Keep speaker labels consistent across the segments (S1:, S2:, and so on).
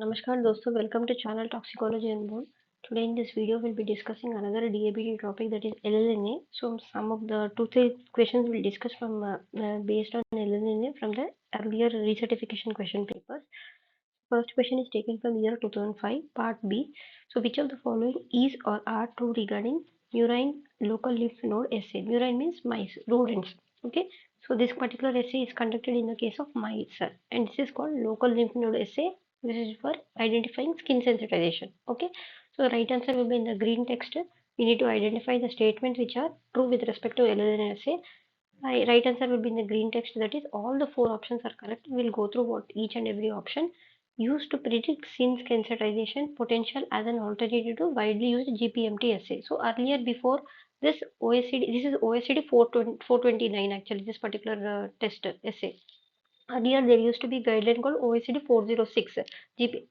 S1: Namaskar दोस्तों, welcome to channel Toxicology and More. Today in this video we'll be discussing another DABT topic, that is LLNA. So some of the 2-3 questions we'll discuss from based on LLNA from the earlier recertification question papers. First question is taken from year 2005, part B. So which of the following is or are true regarding murine local lymph node assay? Murine means mice, rodents. Okay. So this particular assay is conducted in the case of mice, and this is called local lymph node assay. This is for identifying skin sensitization. Okay. So the right answer will be in the green text. We need to identify the statements which are true with respect to LLN assay. Right answer will be in the green text, that is all the 4 options are correct. We'll go through what each and every option used to predict skin sensitization potential as an alternative to widely used GPMT assay. So earlier, before this OECD, this is OECD 429 actually, this particular test assay. Earlier there used to be guideline called OECD 406. GP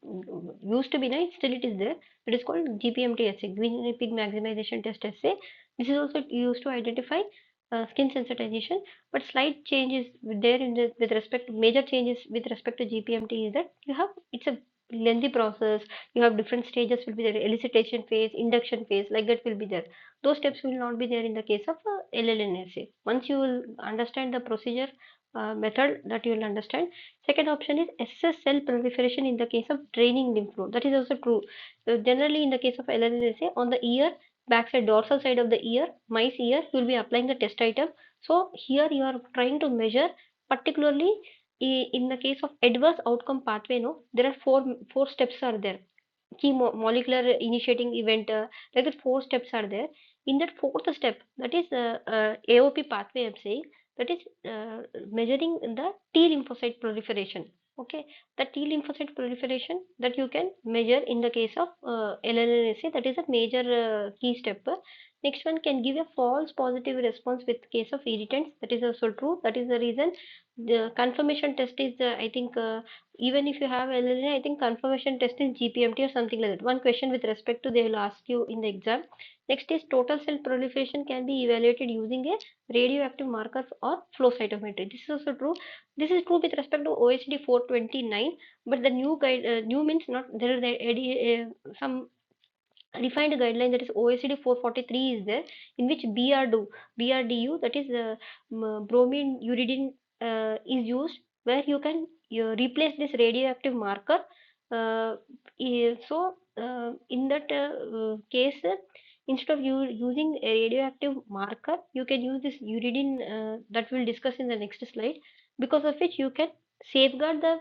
S1: used to be nice, still it is there. It is called GPMT assay, Guinea pig maximization test assay. This is also used to identify skin sensitization, but slight changes there in the with respect to major changes with respect to GPMT is that you have it's a lengthy process. You have different stages will be there, elicitation phase, induction phase, like that will be there. Those steps will not be there in the case of LLN assay. Once you will understand the procedure method, that you will understand. Second option is assess cell proliferation in the case of draining lymph node. That is also true. Generally, in the case of LLNSA, on the ear, backside dorsal side of the ear, mice ear, you will be applying the test item. So here you are trying to measure, particularly in the case of adverse outcome pathway. No, there are four steps are there. Key molecular initiating event, like that 4 steps are there. In that fourth step, that is AOP pathway, I'm saying, that is measuring the T lymphocyte proliferation. Okay, the T lymphocyte proliferation that you can measure in the case of LLNSA, that is a major key step. Next one, can give a false positive response with case of irritants. That is also true. That is the reason the confirmation test is, I think, even if you have LLNA, I think confirmation test is GPMT or something like that. One question with respect to they will ask you in the exam. Next is total cell proliferation can be evaluated using a radioactive marker or flow cytometry. This is also true. This is true with respect to OECD 429, but the new guide, new means not there is some refined guideline, that is OECD 443 is there, in which BrDU, that is bromine uridine is used, where you replace this radioactive marker. In that case, instead of using a radioactive marker, you can use this uridine that we'll discuss in the next slide, because of which you can safeguard the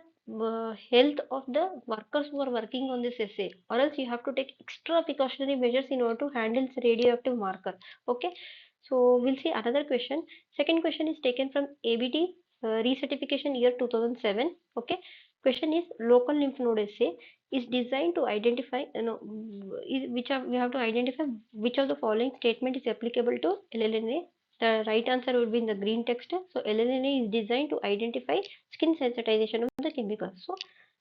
S1: health of the workers who are working on this assay, or else you have to take extra precautionary measures in order to handle this radioactive marker. Okay, so we'll see another question. Second question is taken from ABT recertification year 2007. Okay, question is local lymph node assay is designed to identify, we have to identify which of the following statement is applicable to LLNA. The right answer will be in the green text. So LLNA is designed to identify skin sensitization of the chemical. So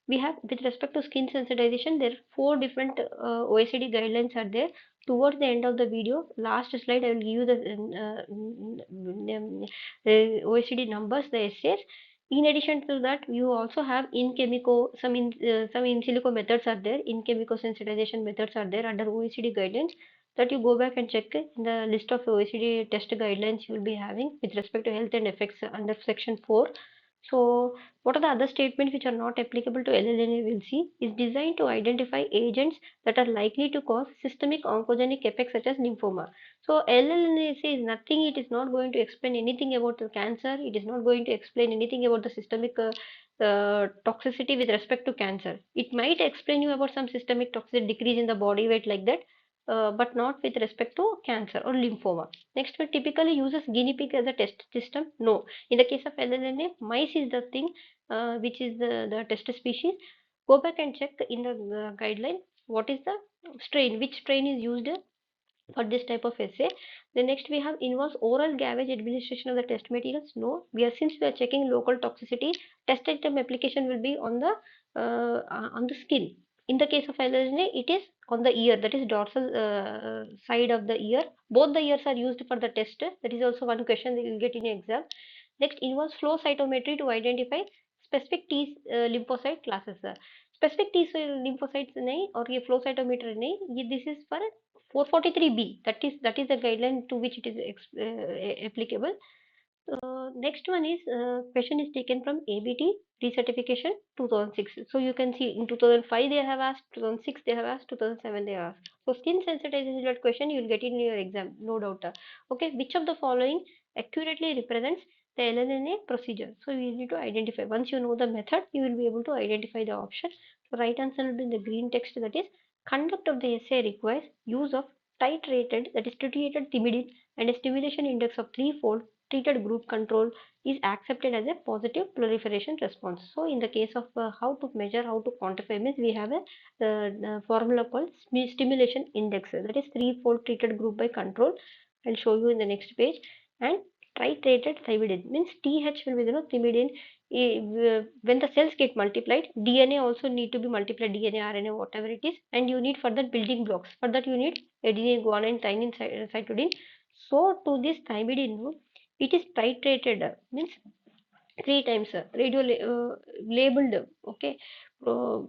S1: we have, with respect to skin sensitization, there are 4 different OECD guidelines are there. Towards the end of the video, last slide, I will give you the OECD numbers, the essays. In addition to that, you also have some in silico methods are there. In chemical sensitization methods are there under OECD guidelines, that you go back and check in the list of OECD test guidelines you will be having with respect to health and effects under section 4. So what are the other statements which are not applicable to LLNA? We'll see. Is designed to identify agents that are likely to cause systemic oncogenic effects such as lymphoma. So LLNA is nothing. It is not going to explain anything about the cancer. It is not going to explain anything about the systemic toxicity with respect to cancer. It might explain you about some systemic toxicity, decrease in the body weight, like that, but not with respect to cancer or lymphoma. Next one, typically uses guinea pig as a test system. No. In the case of LLNA, mice is the thing, which is the test species. Go back and check in the guideline what is the strain, which strain is used for this type of assay. The next we have involves oral gavage administration of the test materials. No, since we are checking local toxicity, test item application will be on the skin. In the case of LLNA, it is on the ear, that is dorsal side of the ear. Both the ears are used for the test. That is also one question that you will get in exam. Next involves flow cytometry to identify specific T lymphocyte classes. Specific T cell lymphocytes नहीं और ये flow cytometer नहीं, ये this is for 443B. That is the guideline to which it is applicable. Next one is question is taken from ABT recertification 2006. So you can see in 2005 they have asked, 2006 they have asked, 2007 they have asked. So skin sensitization related question you will get it in your exam, no doubt. Okay, which of the following accurately represents the LLNA procedure? So you need to identify. Once you know the method, you will be able to identify the option. So right answer will be in the green text, that is conduct of the assay requires use of titrated, that is titrated thymidine and a stimulation index of threefold. Treated group control is accepted as a positive proliferation response. So in the case of how to measure, how to quantify means we have a formula called stimulation index, that is threefold treated group by control. I'll show you in the next page. And titrated thymidine means TH will be thymidine. When the cells get multiplied, DNA also need to be multiplied, DNA, RNA, whatever it is, and you need further building blocks. For that you need adenine, guanine, thymine, cytidine. So to this thymidine, it is titrated, means 3 times radio labeled. Okay, uh,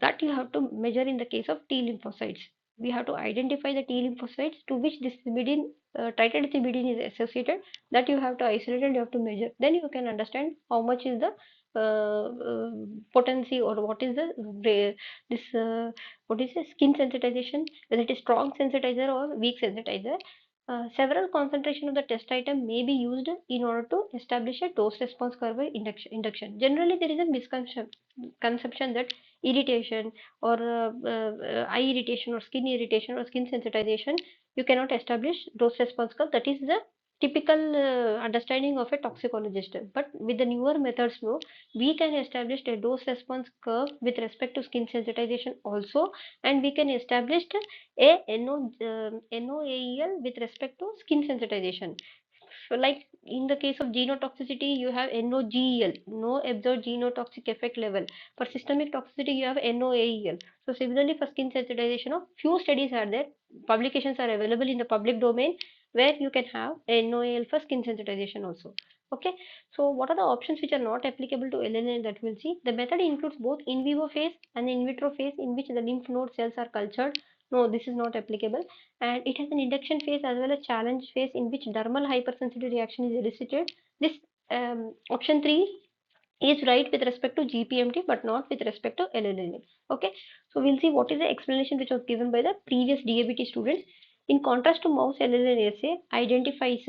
S1: that you have to measure in the case of T lymphocytes. We have to identify the T lymphocytes to which this thymidine, titrated thymidine is associated. That you have to isolate and you have to measure. Then you can understand how much is the potency, or what is the this what is the skin sensitization, whether it is strong sensitizer or weak sensitizer. Several concentration of the test item may be used in order to establish a dose response curve by induction. Generally, there is a misconception that irritation or eye irritation or skin irritation or skin sensitization, you cannot establish dose response curve. That is the typical understanding of a toxicologist. But with the newer methods, no, we can establish a dose response curve with respect to skin sensitization also, and we can establish a NOAEL with respect to skin sensitization. So like in the case of genotoxicity, you have NOGEL, no observed genotoxic effect level. For systemic toxicity, you have NOAEL. So similarly, for skin sensitization, few studies are there. Publications are available in the public domain where you can have NOAEL for skin sensitization also. Okay, so what are the options which are not applicable to LLN that we'll see? The method includes both in vivo phase and in vitro phase in which the lymph node cells are cultured. No, this is not applicable. And it has an induction phase as well as challenge phase in which dermal hypersensitivity reaction is elicited. This option 3 is right with respect to GPMT but not with respect to LLNA. Okay, so we'll see what is the explanation which was given by the previous DABT students. In contrast to mouse LLNA assay, identifies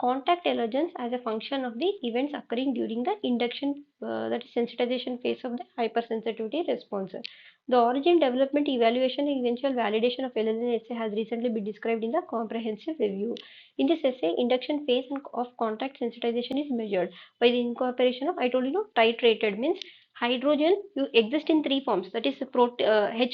S1: contact allergens as a function of the events occurring during the induction, that is sensitization phase of the hypersensitivity response. The origin, development, evaluation, and eventual validation of LLNA assay has recently been described in the comprehensive review. In this essay, induction phase of contact sensitization is measured by the incorporation of, I told you, titrated means hydrogen you exist in 3 forms, that is H11,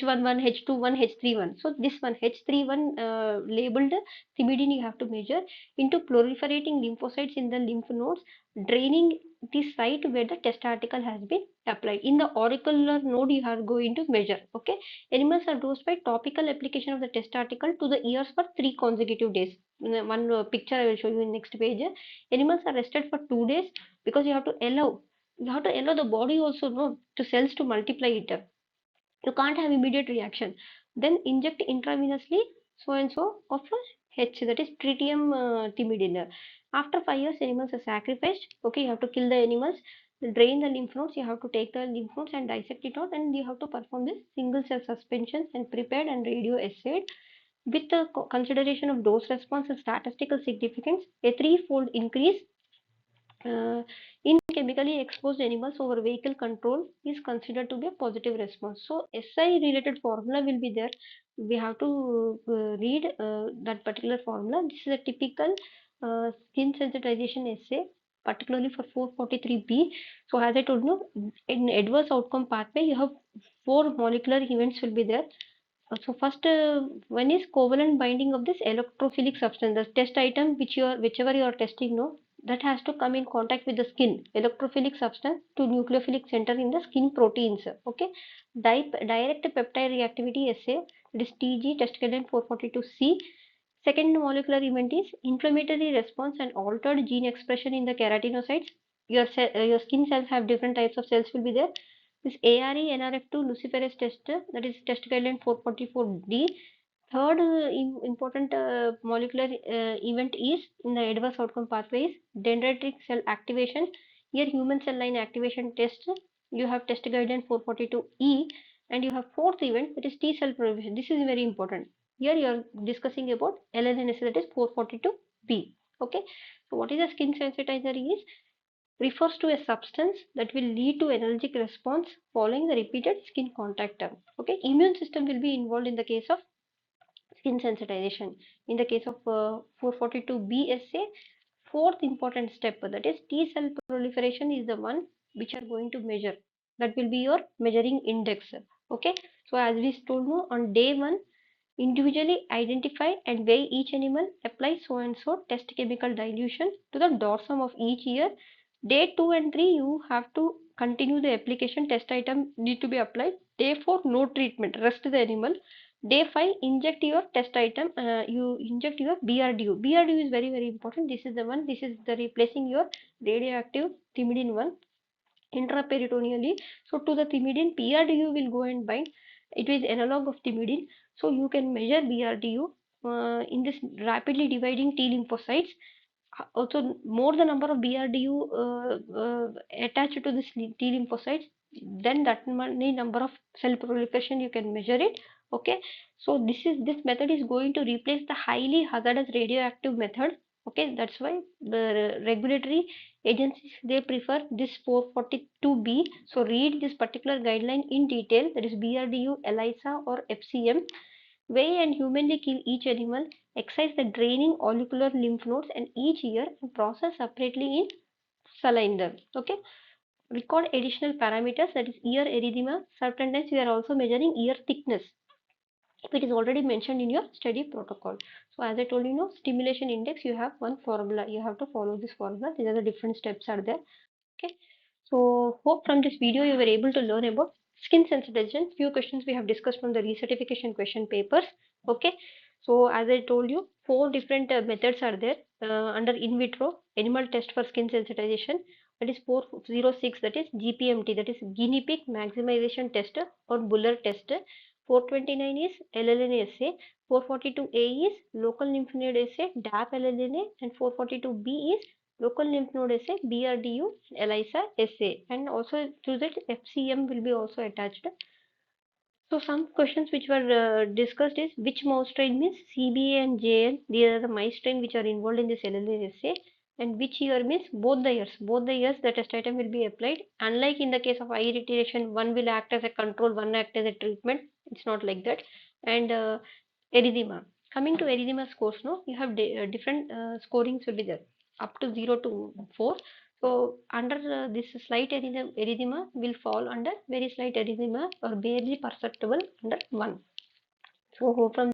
S1: H21, H31. So this one H31 labeled thymidine you have to measure into proliferating lymphocytes in the lymph nodes, draining the site where the test article has been applied. In the auricular node you are going to measure. Okay, animals are dosed by topical application of the test article to the ears for 3 consecutive days. One picture I will show you in next page. Animals are rested for 2 days because you have to allow the body also to cells to multiply it. You can't have immediate reaction. Then inject intravenously so and so of H, that is tritium thymidine. After 5 years, animals are sacrificed. Okay, you have to kill the animals, drain the lymph nodes. You have to take the lymph nodes and dissect it out, and you have to perform this single cell suspensions and prepared and radio assayed with the consideration of dose response and statistical significance. A threefold increase in chemically exposed animals over vehicle control is considered to be a positive response. So SI related formula will be there. We have to read that particular formula. This is a typical skin sensitization assay, particularly for 443B. So as I told you, in adverse outcome pathway, you have 4 molecular events will be there. So first one is covalent binding of this electrophilic substance. The test item whichever you are testing, that has to come in contact with the skin. Electrophilic substance to nucleophilic center in the skin proteins. Okay. Direct peptide reactivity assay, that is TG, test guideline 442C. Second molecular event is inflammatory response and altered gene expression in the keratinocytes. your skin cells have different types of cells will be there. This ARE NRF2 luciferase test, that is test guideline 444D. Third important molecular event is in the adverse outcome pathways, dendritic cell activation. Here human cell line activation test, you have test guideline 442E, and you have fourth event, that is T cell proliferation. This is very important. Here you are discussing about LNNSA, that is 442B. Okay, so what is a skin sensitizer is refers to a substance that will lead to allergic response following the repeated skin contact. Okay, immune system will be involved in the case of skin sensitization. In the case of 442B assay, fourth important step, that is T cell proliferation, is the one which are going to measure. That will be your measuring index. Okay, so as we told you on day one, individually identify and weigh each animal, apply so and so test chemical dilution to the dorsum of each ear. Day 2 and 3, you have to continue the application, test item need to be applied. Day 4, no treatment, rest the animal. Day 5, inject your test item, you inject your BrDU. BrDU is very, very important. This is the one, this is the replacing your radioactive thymidine one intraperitoneally. So to the thymidine, PRDU will go and bind. It is analog of thymidine. So you can measure BRDU in this rapidly dividing T lymphocytes. Also, more the number of BRDU attached to this T lymphocytes, then that many number of cell proliferation you can measure it. Okay, so this method is going to replace the highly hazardous radioactive method. Okay, that's why the regulatory agencies, they prefer this 442B. So read this particular guideline in detail, that is BrDU-ELISA or FCM. Weigh and humanly kill each animal, excise the draining auricular lymph nodes and each ear, and process separately in saline them. Okay, record additional parameters, that is ear erythema. Certain times we are also measuring ear thickness, if it is already mentioned in your study protocol. So as I told you, stimulation index, you have one formula, you have to follow this formula. These are the different steps are there. Okay, so hope from this video you were able to learn about skin sensitization. Few questions we have discussed from the recertification question papers. Okay, so as I told you, four different methods are there under in vitro animal test for skin sensitization. That is 406, that is GPMT, that is Guinea pig maximization test or Buehler test. 429 is LLNA assay. 442A is local lymph node assay, Dap-LLNA, and 442B is local lymph node assay, BrDU, ELISA assay, and also to that FCM will be also attached. So some questions which were discussed is which mouse strain means CBA and JN. These are the mice strain which are involved in this LLA assay. And which year means both the years. Both the years the test item will be applied. Unlike in the case of eye irritation, one will act as a control, one act as a treatment. It's not like that. And erythema. Coming to erythema scores, you have different scorings will be there up to 0 to 4. So under this slight erythema will fall under very slight erythema or barely perceptible under 1. So from